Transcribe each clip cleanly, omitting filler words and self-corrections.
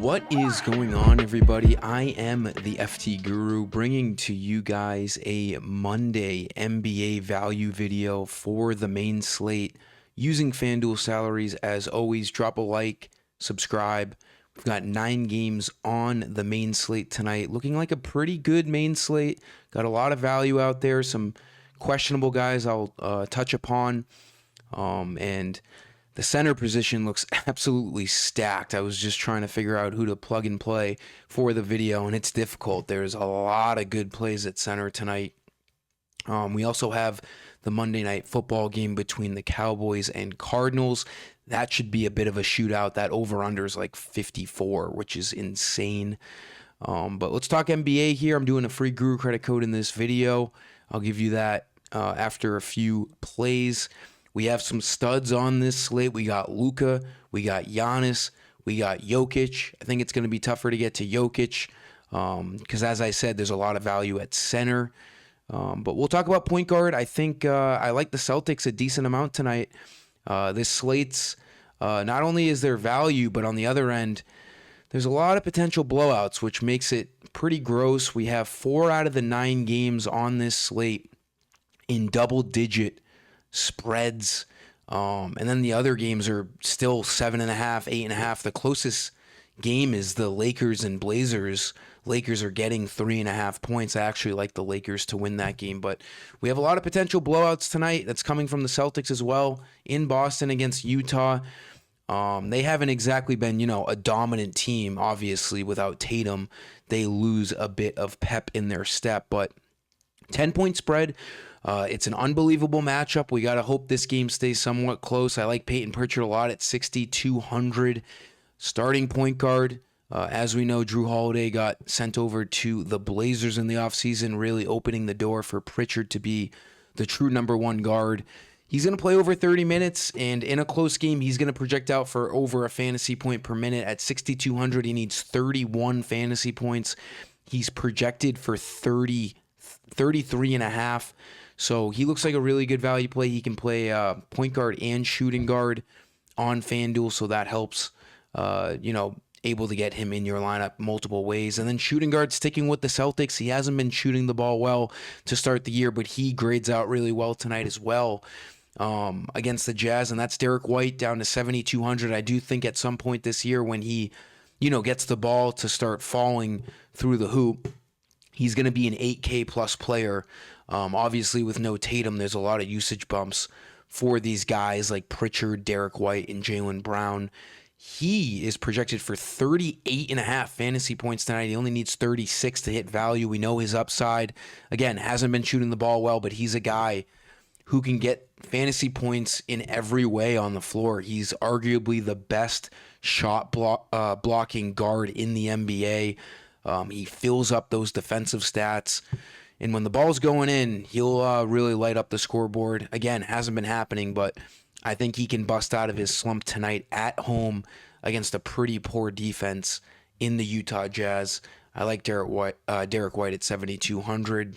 What is going on, everybody? I am the FT Guru, bringing to you guys a Monday NBA value video for the main slate using FanDuel salaries. As always, drop a like, subscribe. We've got 9 games on the main slate tonight, looking like a pretty good main slate. Got a lot of value out there, some questionable guys I'll touch upon, and the center position looks absolutely stacked. I was just trying to figure out who to plug and play for the video, and it's difficult. There's a lot of good plays at center tonight. We also have the Monday Night Football game between the Cowboys and Cardinals. That should be a bit of a shootout. That over-under is like 54, which is insane. But let's talk NBA here. I'm doing a free Guru credit code in this video. I'll give you that after a few plays. We have some studs on this slate. We got Luka, we got Giannis, we got Jokic. I think it's going to be tougher to get to Jokic because, as I said, there's a lot of value at center. But we'll talk about point guard. I think I like the Celtics a decent amount tonight. This slate's not only is there value, but on the other end, there's a lot of potential blowouts, which makes it pretty gross. We have 4 out of the 9 games on this slate in double-digit spreads, and then the other games are still 7.5, 8.5. The closest game is the Lakers and Blazers. Lakers are getting 3.5 points. I actually like the Lakers to win that game, but we have a lot of potential blowouts tonight. That's coming from the Celtics as well in Boston against Utah. They haven't exactly been, a dominant team. Obviously, without Tatum, they lose a bit of pep in their step, but 10-point spread. It's an unbelievable matchup. We got to hope this game stays somewhat close. I like Peyton Pritchard a lot at 6,200. Starting point guard. As we know, Drew Holiday got sent over to the Blazers in the offseason, really opening the door for Pritchard to be the true number 1 guard. He's going to play over 30 minutes, and in a close game, he's going to project out for over a fantasy point per minute. At 6,200, he needs 31 fantasy points. He's projected for 33.5. So he looks like a really good value play. He can play point guard and shooting guard on FanDuel, so that helps, able to get him in your lineup multiple ways. And then shooting guard, sticking with the Celtics. He hasn't been shooting the ball well to start the year, but he grades out really well tonight as well against the Jazz, and that's Derek White down to 7,200. I do think at some point this year when he, gets the ball to start falling through the hoop, he's going to be an 8K plus player. Obviously, with no Tatum, there's a lot of usage bumps for these guys like Pritchard, Derek White, and Jaylen Brown. He is projected for 38.5 fantasy points tonight. He only needs 36 to hit value. We know his upside. Again, hasn't been shooting the ball well, but he's a guy who can get fantasy points in every way on the floor. He's arguably the best shot blocking guard in the NBA. He fills up those defensive stats. And when the ball's going in, he'll really light up the scoreboard. Again, hasn't been happening, but I think he can bust out of his slump tonight at home against a pretty poor defense in the Utah Jazz. I like Derek White at 7,200.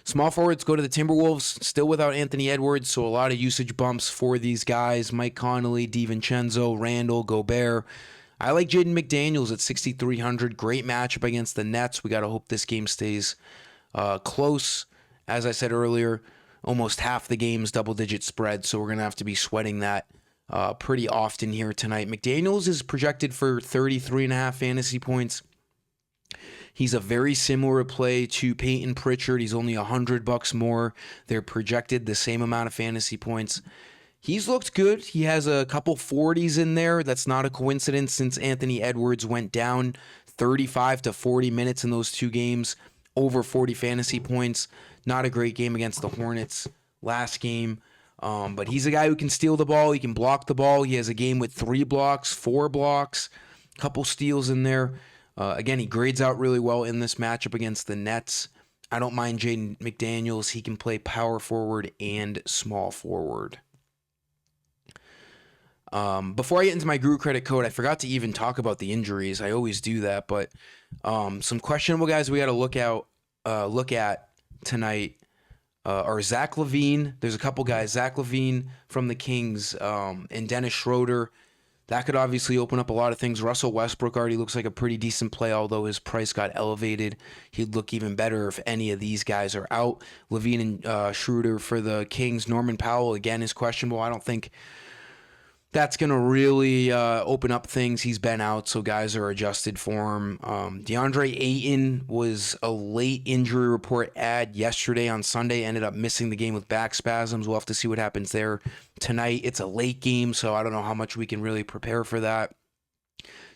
Small forwards go to the Timberwolves, still without Anthony Edwards, so a lot of usage bumps for these guys. Mike Conley, DiVincenzo, Randall, Gobert. I like Jaden McDaniels at 6,300. Great matchup against the Nets. We got to hope this game stays close. As I said earlier, almost half the game's double-digit spread, so we're going to have to be sweating that pretty often here tonight. McDaniels is projected for 33.5 fantasy points. He's a very similar play to Peyton Pritchard. He's only $100 more. They're projected the same amount of fantasy points. He's looked good. He has a couple 40s in there. That's not a coincidence since Anthony Edwards went down 35 to 40 minutes in those 2 games, over 40 fantasy points. Not a great game against the Hornets last game. But he's a guy who can steal the ball. He can block the ball. He has a game with 3 blocks, 4 blocks, couple steals in there. Again, he grades out really well in this matchup against the Nets. I don't mind Jaden McDaniels. He can play power forward and small forward. Before I get into my Guru credit code, I forgot to even talk about the injuries. I always do that, but some questionable guys we got to look at tonight are Zach LaVine. There's a couple guys, Zach LaVine from the Kings, and Dennis Schroeder. That could obviously open up a lot of things. Russell Westbrook already looks like a pretty decent play, although his price got elevated. He'd look even better if any of these guys are out. Levine and Schroeder for the Kings. Norman Powell, again, is questionable. I don't think that's going to really open up things. He's been out, so guys are adjusted for him. DeAndre Ayton was a late injury report add yesterday on Sunday, ended up missing the game with back spasms. We'll have to see what happens there tonight. It's a late game, so I don't know how much we can really prepare for that.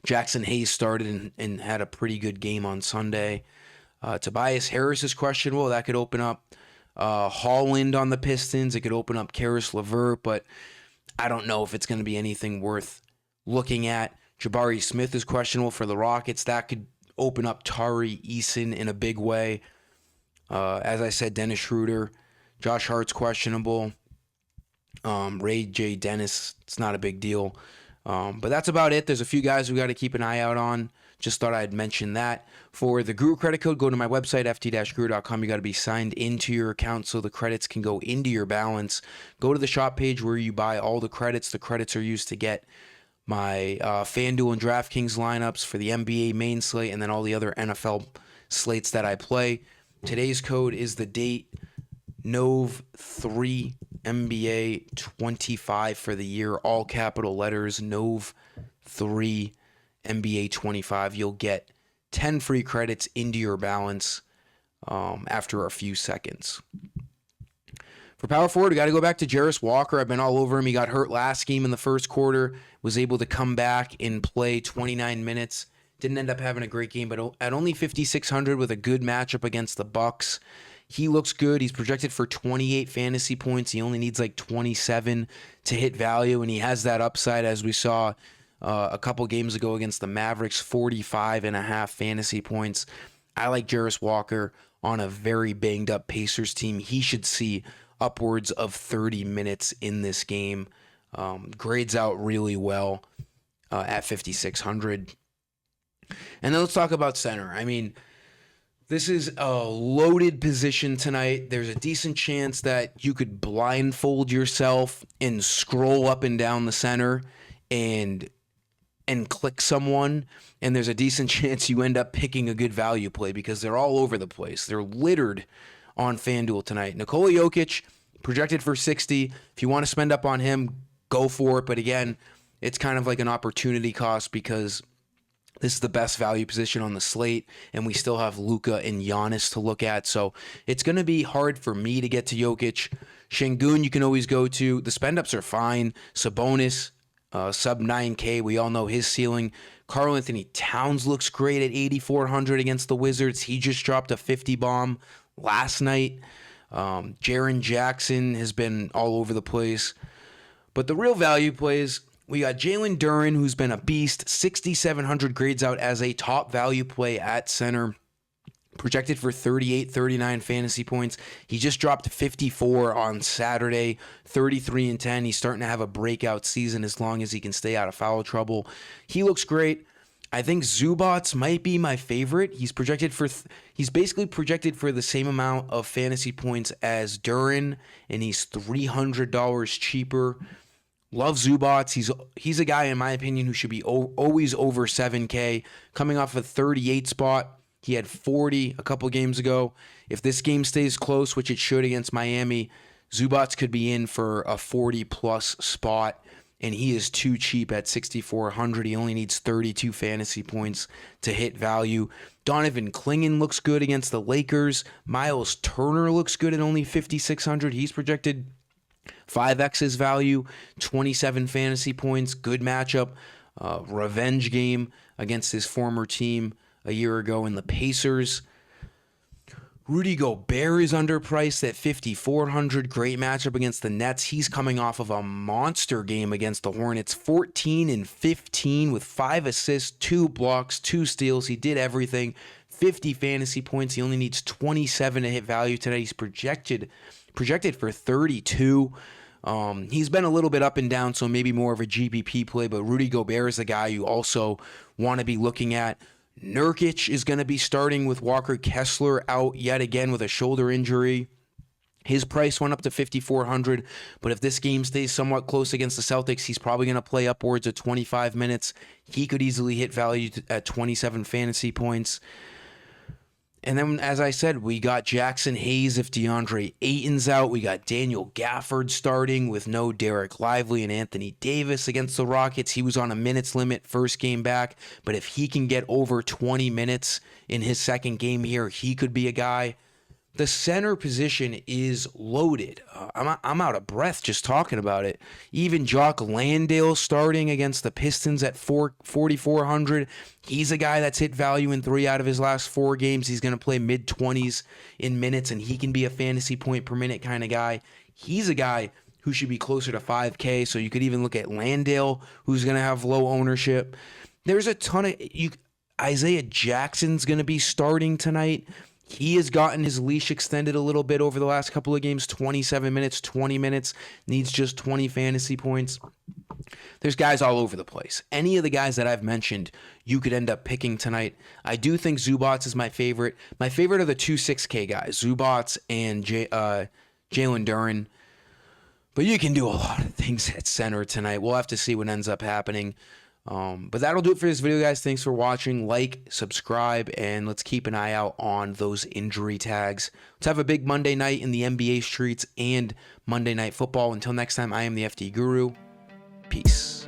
Jackson Hayes started and had a pretty good game on Sunday. Tobias Harris is questionable. That could open up Holland on the Pistons. It could open up Karis LeVert, but I don't know if it's going to be anything worth looking at. Jabari Smith is questionable for the Rockets. That could open up Tari Eason in a big way. As I said, Dennis Schroeder. Josh Hart's questionable. Ray J. Dennis, it's not a big deal. But that's about it. There's a few guys we got to keep an eye out on. Just thought I'd mention that. For the Guru credit code, go to my website, ft-guru.com. You got to be signed into your account so the credits can go into your balance. Go to the shop page where you buy all the credits. The credits are used to get my FanDuel and DraftKings lineups for the NBA main slate and then all the other NFL slates that I play. Today's code is the date, NOV 3 NBA 25 for the year, all capital letters, NOV 3 NBA 25. You'll get 10 free credits into your balance after a few seconds. For power forward, we got to go back to Jarris Walker. I've been all over him. He got hurt last game in the first quarter, was able to come back and play 29 minutes. Didn't end up having a great game, but at only 5,600 with a good matchup against the Bucks, he looks good. He's projected for 28 fantasy points. He only needs like 27 to hit value, and he has that upside as we saw a couple games ago against the Mavericks, 45.5 fantasy points. I like Jarris Walker on a very banged-up Pacers team. He should see upwards of 30 minutes in this game. Grades out really well at 5,600. And then let's talk about center. I mean, this is a loaded position tonight. There's a decent chance that you could blindfold yourself and scroll up and down the center and click someone, and there's a decent chance you end up picking a good value play because they're all over the place. They're littered on FanDuel tonight. Nikola Jokic, projected for 60. If you want to spend up on him, go for it. But again, it's kind of like an opportunity cost because this is the best value position on the slate, and we still have Luka and Giannis to look at. So it's going to be hard for me to get to Jokic. Şengün you can always go to. The spend-ups are fine. Sabonis, sub 9K. We all know his ceiling. Karl Anthony Towns looks great at 8,400 against the Wizards. He just dropped a 50 bomb last night. Jaren Jackson has been all over the place. But the real value plays, we got Jalen Duren, who's been a beast. 6,700 grades out as a top value play at center. Projected for 38, 39 fantasy points. He just dropped 54 on Saturday, 33 and 10. He's starting to have a breakout season as long as he can stay out of foul trouble. He looks great. I think Zubats might be my favorite. He's basically projected for the same amount of fantasy points as Duren, and he's $300 cheaper. Love Zubats. He's a guy, in my opinion, who should be always over 7K. Coming off a 38 spot. He had 40 a couple games ago. If this game stays close, which it should against Miami, Zubats could be in for a 40-plus spot, and he is too cheap at 6,400. He only needs 32 fantasy points to hit value. Donovan Clingan looks good against the Lakers. Miles Turner looks good at only 5,600. He's projected 5x his value, 27 fantasy points, good matchup, revenge game against his former team a year ago in the Pacers. Rudy Gobert is underpriced at 5,400. Great matchup against the Nets. He's coming off of a monster game against the Hornets. 14 and 15 with 5 assists, 2 blocks, 2 steals. He did everything. 50 fantasy points. He only needs 27 to hit value today. He's projected for 32. He's been a little bit up and down, so maybe more of a GPP play, but Rudy Gobert is the guy you also want to be looking at. Nurkic is going to be starting with Walker Kessler out yet again with a shoulder injury. His price went up to 5,400, but if this game stays somewhat close against the Celtics, he's probably going to play upwards of 25 minutes. He could easily hit value at 27 fantasy points. And then, as I said, we got Jackson Hayes if DeAndre Ayton's out. We got Daniel Gafford starting with no Derek Lively and Anthony Davis against the Rockets. He was on a minutes limit first game back, but if he can get over 20 minutes in his second game here, he could be a guy. The center position is loaded. I'm out of breath just talking about it. Even Jock Landale starting against the Pistons at 4,400. He's a guy that's hit value in 3 out of his last 4 games. He's going to play mid-20s in minutes, and he can be a fantasy point per minute kind of guy. He's a guy who should be closer to 5K, so you could even look at Landale, who's going to have low ownership. There's a ton of... Isaiah Jackson's going to be starting tonight. He has gotten his leash extended a little bit over the last couple of games, 27 minutes, 20 minutes, needs just 20 fantasy points. There's guys all over the place. Any of the guys that I've mentioned, you could end up picking tonight. I do think Zubats is my favorite. My favorite are the 2 6K guys, Zubats and Jalen Duren. But you can do a lot of things at center tonight. We'll have to see what ends up happening. But that'll do it for this video, guys. Thanks for watching. Like, subscribe, and let's keep an eye out on those injury tags. Let's have a big Monday night in the NBA streets and Monday Night Football. Until next time, I am the FD Guru. Peace.